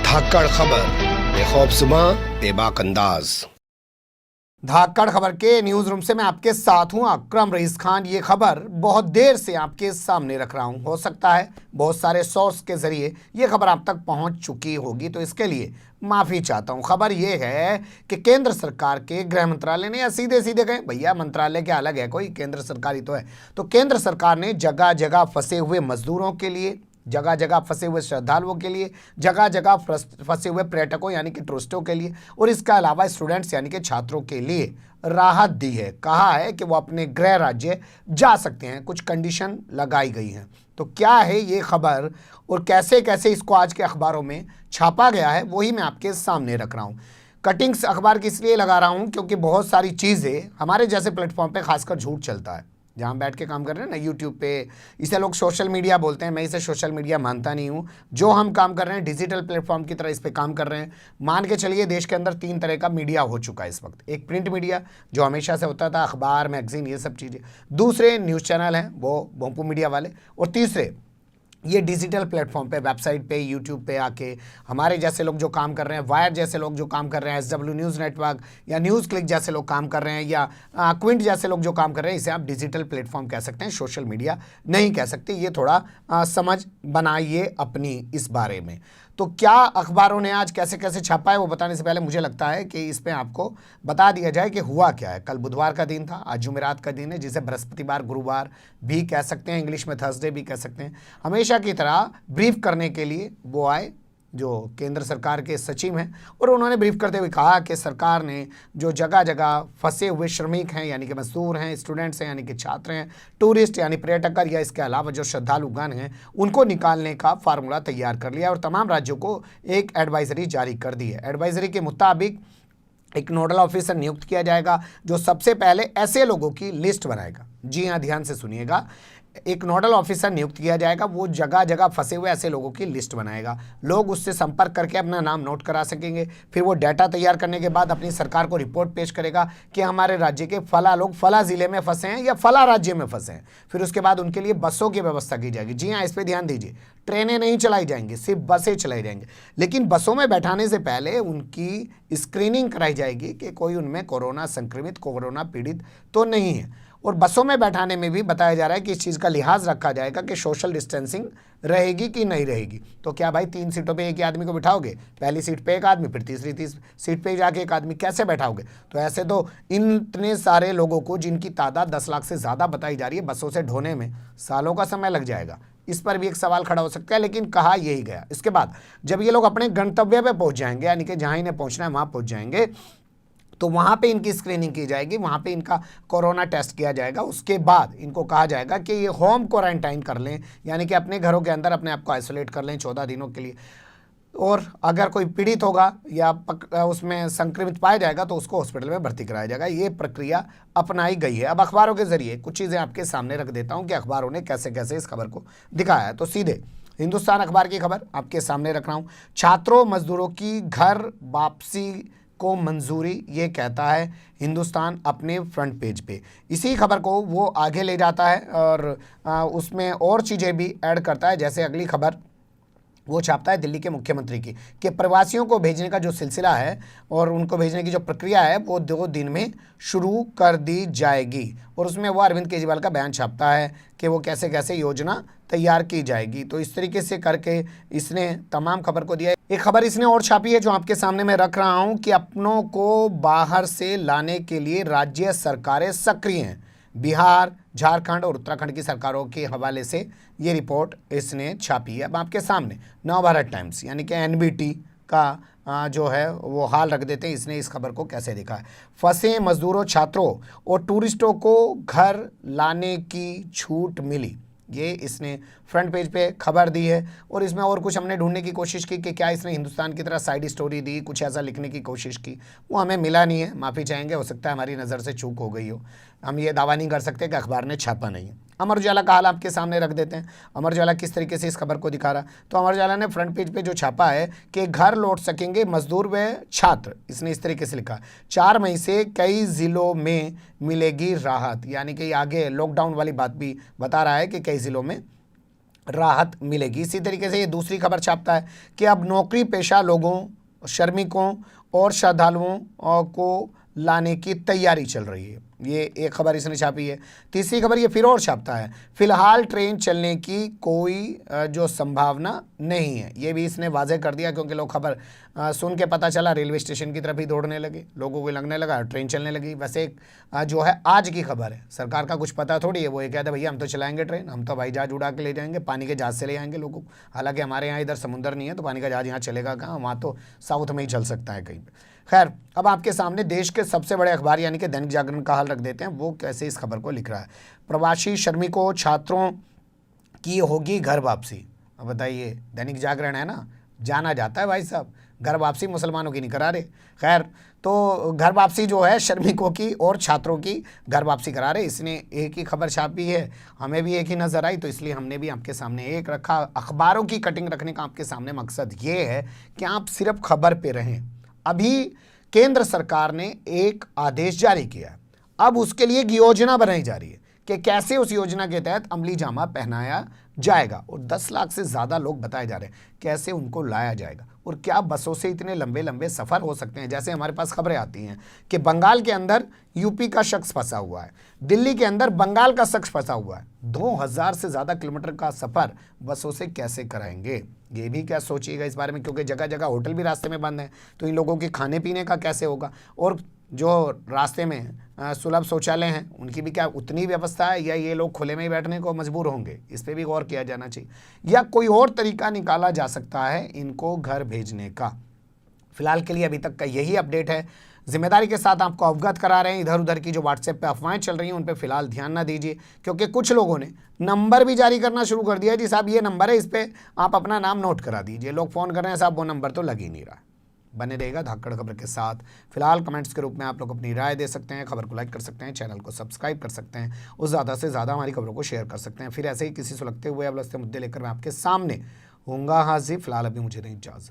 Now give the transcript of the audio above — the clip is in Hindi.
धाकड़ खबर, बेखौफजुमा बेबाक अंदाज। धाकड़ खबर के न्यूज रूम से मैं आपके साथ हूं अकरम रईस खान। ये खबर बहुत देर से आपके सामने रख रहा हूं। हो सकता है बहुत सारे सोर्स के जरिए ये खबर आप तक पहुंच चुकी होगी, तो इसके लिए माफी चाहता हूं। खबर ये है कि केंद्र सरकार के गृह मंत्रालय ने, या सीधे सीधे कहें भैया मंत्रालय क्या अलग है, कोई केंद्र सरकार ही तो है, तो केंद्र सरकार ने जगह जगह फंसे हुए मजदूरों के लिए, जगह जगह फंसे हुए श्रद्धालुओं के लिए, जगह जगह फंसे हुए पर्यटकों यानी कि टूरिस्टों के लिए, और इसके अलावा स्टूडेंट्स यानी कि छात्रों के लिए राहत दी है। कहा है कि वो अपने गृह राज्य जा सकते हैं, कुछ कंडीशन लगाई गई हैं। तो क्या है ये खबर और कैसे कैसे इसको आज के अखबारों में छापा गया है, वही मैं आपके सामने रख रहा हूँ। कटिंग्स अखबार की इसलिए लगा रहा हूँ क्योंकि बहुत सारी चीज़ें हमारे जैसे प्लेटफॉर्म पे खासकर झूठ चलता है, जहाँ बैठ के काम कर रहे हैं ना यूट्यूब पे। इसे लोग सोशल मीडिया बोलते हैं, मैं इसे सोशल मीडिया मानता नहीं हूँ। जो हम काम कर रहे हैं डिजिटल प्लेटफॉर्म की तरह इस पे काम कर रहे हैं। मान के चलिए देश के अंदर 3 तरह का मीडिया हो चुका है इस वक्त। एक प्रिंट मीडिया जो हमेशा से होता था, अखबार मैगजीन ये सब चीज़ें। दूसरे न्यूज़ चैनल हैं वो भोंपू मीडिया वाले, और तीसरे ये डिजिटल प्लेटफॉर्म पे, वेबसाइट पे, यूट्यूब पे आके हमारे जैसे लोग जो काम कर रहे हैं, वायर जैसे लोग जो काम कर रहे हैं, SW न्यूज़ नेटवर्क या न्यूज़ क्लिक जैसे लोग काम कर रहे हैं, या क्विंट जैसे लोग जो काम कर रहे हैं, इसे आप डिजिटल प्लेटफॉर्म कह सकते हैं, सोशल मीडिया नहीं कह सकते। ये थोड़ा समझ बनाइए अपनी इस बारे में। तो क्या अखबारों ने आज कैसे कैसे छापा है वो बताने से पहले मुझे लगता है कि इस पर आपको बता दिया जाए कि हुआ क्या है। कल बुधवार का दिन था, आज जुमेरात का दिन है, जिसे बृहस्पतिवार, गुरुवार भी कह सकते हैं, इंग्लिश में थर्सडे भी कह सकते हैं। हमेशा की तरह ब्रीफ करने के लिए वो आए जो केंद्र सरकार के सचिव हैं, और उन्होंने ब्रीफ करते हुए कहा कि सरकार ने जो जगह जगह फंसे हुए श्रमिक हैं यानी कि मजदूर हैं, स्टूडेंट्स हैं यानी कि छात्र हैं, टूरिस्ट यानी पर्यटक, या इसके अलावा जो श्रद्धालुगण हैं, उनको निकालने का फार्मूला तैयार कर लिया और तमाम राज्यों को एक एडवाइजरी जारी कर दी है। एडवाइजरी के मुताबिक एक नोडल ऑफिसर नियुक्त किया जाएगा जो सबसे पहले ऐसे लोगों की लिस्ट बनाएगा। जी हाँ, ध्यान से सुनिएगा। एक नोडल ऑफिसर नियुक्त किया जाएगा, वो जगह जगह फंसे हुए ऐसे लोगों की लिस्ट बनाएगा। लोग उससे संपर्क करके अपना नाम नोट करा सकेंगे। फिर वो डाटा तैयार करने के बाद अपनी सरकार को रिपोर्ट पेश करेगा कि हमारे राज्य के फला लोग फला जिले में फंसे हैं या फला राज्य में फंसे हैं। फिर उसके बाद उनके लिए बसों की व्यवस्था की जाएगी। जी हाँ, इस पर ध्यान दीजिए, ट्रेनें नहीं चलाई जाएंगी, सिर्फ बसें चलाई जाएंगी। लेकिन बसों में बैठाने से पहले उनकी स्क्रीनिंग कराई जाएगी कि कोई उनमें कोरोना संक्रमित, कोरोना पीड़ित तो नहीं है। और बसों में बैठाने में भी बताया जा रहा है कि इस चीज़ का लिहाज रखा जाएगा कि सोशल डिस्टेंसिंग रहेगी कि नहीं रहेगी। तो क्या भाई 3 सीटों पे एक ही आदमी को बिठाओगे? पहली सीट पे एक आदमी, फिर तीसरी सीट पे जाके एक आदमी, कैसे बैठाओगे? तो ऐसे तो इतने सारे लोगों को, जिनकी तादाद 10 लाख से ज़्यादा बताई जा रही है, बसों से ढोने में सालों का समय लग जाएगा। इस पर भी एक सवाल खड़ा हो सकता है, लेकिन कहा यही गया। इसके बाद जब ये लोग अपने गंतव्य पे पहुंच जाएंगे, यानी कि जहां इन्हें पहुंचना है वहां पहुंच जाएंगे, तो वहाँ पे इनकी स्क्रीनिंग की जाएगी, वहाँ पे इनका कोरोना टेस्ट किया जाएगा। उसके बाद इनको कहा जाएगा कि ये होम क्वारंटाइन कर लें, यानी कि अपने घरों के अंदर अपने आप को आइसोलेट कर लें 14 दिनों के लिए। और अगर कोई पीड़ित होगा या उसमें संक्रमित पाया जाएगा तो उसको हॉस्पिटल में भर्ती कराया जाएगा। ये प्रक्रिया अपनाई गई है। अब अखबारों के जरिए कुछ चीज़ें आपके सामने रख देता हूँ कि अखबारों ने कैसे कैसे इस खबर को दिखाया है। तो सीधे हिंदुस्तान अखबार की खबर आपके सामने रख रहा हूँ। छात्रों मजदूरों की घर वापसी को मंजूरी, ये कहता है हिंदुस्तान अपने फ्रंट पेज पे। इसी खबर को वो आगे ले जाता है और उसमें और चीज़ें भी ऐड करता है। जैसे अगली खबर वो छापता है दिल्ली के मुख्यमंत्री की, कि प्रवासियों को भेजने का जो सिलसिला है और उनको भेजने की जो प्रक्रिया है वो 2 दिन में शुरू कर दी जाएगी। और उसमें वो अरविंद केजरीवाल का बयान छापता है कि वो कैसे कैसे योजना तैयार की जाएगी। तो इस तरीके से करके इसने तमाम खबर को दिया है। एक खबर इसने और छापी है जो आपके सामने मैं रख रहा हूँ कि अपनों को बाहर से लाने के लिए राज्य सरकारें सक्रिय हैं। बिहार, झारखंड और उत्तराखंड की सरकारों के हवाले से ये रिपोर्ट इसने छापी है। अब आपके सामने नवभारत टाइम्स यानी कि NBT का जो है वो हाल रख देते हैं। इसने इस खबर को कैसे देखा है। फंसे मजदूरों, छात्रों और टूरिस्टों को घर लाने की छूट मिली, ये इसने फ्रंट पेज पे खबर दी है। और इसमें और कुछ हमने ढूंढने की कोशिश की कि क्या इसने हिंदुस्तान की तरह साइड स्टोरी दी, कुछ ऐसा लिखने की कोशिश की, वो हमें मिला नहीं है। माफ़ी चाहेंगे, हो सकता है हमारी नज़र से चूक हो गई हो। हम ये दावा नहीं कर सकते कि अखबार ने छापा नहीं है। अमर उजाला का हाल आपके सामने रख देते हैं। अमर उजाला किस तरीके से इस खबर को दिखा रहा। तो अमर उजाला ने फ्रंट पेज पे जो छापा है कि घर लौट सकेंगे मजदूर व छात्र, इसने इस तरीके से लिखा 4 मई से कई जिलों में मिलेगी राहत, यानी कि आगे लॉकडाउन वाली बात भी बता रहा है कि कई जिलों में राहत मिलेगी। इसी तरीके से ये दूसरी खबर छापता है कि अब नौकरी पेशा लोगों, श्रमिकों और श्रद्धालुओं को लाने की तैयारी चल रही है। ये एक खबर इसने छापी है। तीसरी खबर ये फिर और छापता है, फिलहाल ट्रेन चलने की कोई जो संभावना नहीं है। ये भी इसने वाज़ेह कर दिया, क्योंकि लोग खबर सुन के पता चला रेलवे स्टेशन की तरफ ही दौड़ने लगे, लोगों को लगने लगा ट्रेन चलने लगी। वैसे एक जो है आज की खबर है, सरकार का कुछ पता थोड़ी है। वो ये कहता है भैया हम तो चलाएंगे ट्रेन, हम तो हवाई जहाज उड़ा के ले जाएंगे, पानी के जहाज से ले आएंगे लोगों को। हालांकि हमारे यहाँ इधर समुद्र नहीं है, तो पानी का जहाज यहाँ चलेगा कहाँ, वहाँ तो साउथ में ही चल सकता है कहीं पर। खैर, अब आपके सामने देश के सबसे बड़े अखबार यानी कि दैनिक जागरण का हाल रख देते हैं, वो कैसे इस खबर को लिख रहा है। प्रवासी श्रमिकों छात्रों की होगी घर वापसी। अब बताइए, दैनिक जागरण है ना, जाना जाता है भाई साहब, घर वापसी मुसलमानों की नहीं करा रहे। खैर, तो घर वापसी जो है श्रमिकों की और छात्रों की घर वापसी करा रहे। इसने एक ही खबर छापी है, हमें भी एक ही नज़र आई, तो इसलिए हमने भी आपके सामने एक रखा। अखबारों की कटिंग रखने का आपके सामने मकसद ये है कि आप सिर्फ खबर पे रहें। अभी केंद्र सरकार ने एक आदेश जारी किया है, अब उसके लिए एक योजना बनाई जा रही है कि कैसे उस योजना के तहत अमली जामा पहनाया जाएगा। और 10 लाख से ज़्यादा लोग बताए जा रहे हैं, कैसे उनको लाया जाएगा। और क्या बसों से इतने लंबे लंबे सफ़र हो सकते हैं। जैसे हमारे पास खबरें आती हैं कि बंगाल के अंदर यूपी का शख्स फंसा हुआ है, दिल्ली के अंदर बंगाल का शख्स फंसा हुआ है। 2000 से ज़्यादा किलोमीटर का सफ़र बसों से कैसे कराएंगे, ये भी क्या सोचिएगा इस बारे में, क्योंकि जगह जगह होटल भी रास्ते में बंद हैं, तो इन लोगों के खाने पीने का कैसे होगा। और जो रास्ते में सुलभ शौचालय हैं, उनकी भी क्या उतनी व्यवस्था है, या ये लोग खुले में ही बैठने को मजबूर होंगे, इस पर भी गौर किया जाना चाहिए। या कोई और तरीका निकाला जा सकता है इनको घर भेजने का। फिलहाल के लिए अभी तक का यही अपडेट है, जिम्मेदारी के साथ आपको अवगत करा रहे हैं। इधर उधर की जो व्हाट्सएप पे अफवाहें चल रही हैं उन पे फिलहाल ध्यान ना दीजिए, क्योंकि कुछ लोगों ने नंबर भी जारी करना शुरू कर दिया है। जी साहब ये नंबर है, इस पर आप अपना नाम नोट करा दीजिए। लोग फ़ोन कर रहे हैं, साहब वो नंबर तो लग ही नहीं रहा। बने रहेगा धाकड़ खबर के साथ। फिलहाल कमेंट्स के रूप में आप लोग अपनी राय दे सकते हैं, खबर को लाइक कर सकते हैं, चैनल को सब्सक्राइब कर सकते हैं और ज़्यादा से ज़्यादा हमारी खबरों को शेयर कर सकते हैं। फिर ऐसे ही किसी सुलगते हुए अवलगते मुद्दे लेकर मैं आपके सामने होऊंगा हाजिर। फिलहाल अभी मुझे नहीं इजाज़त।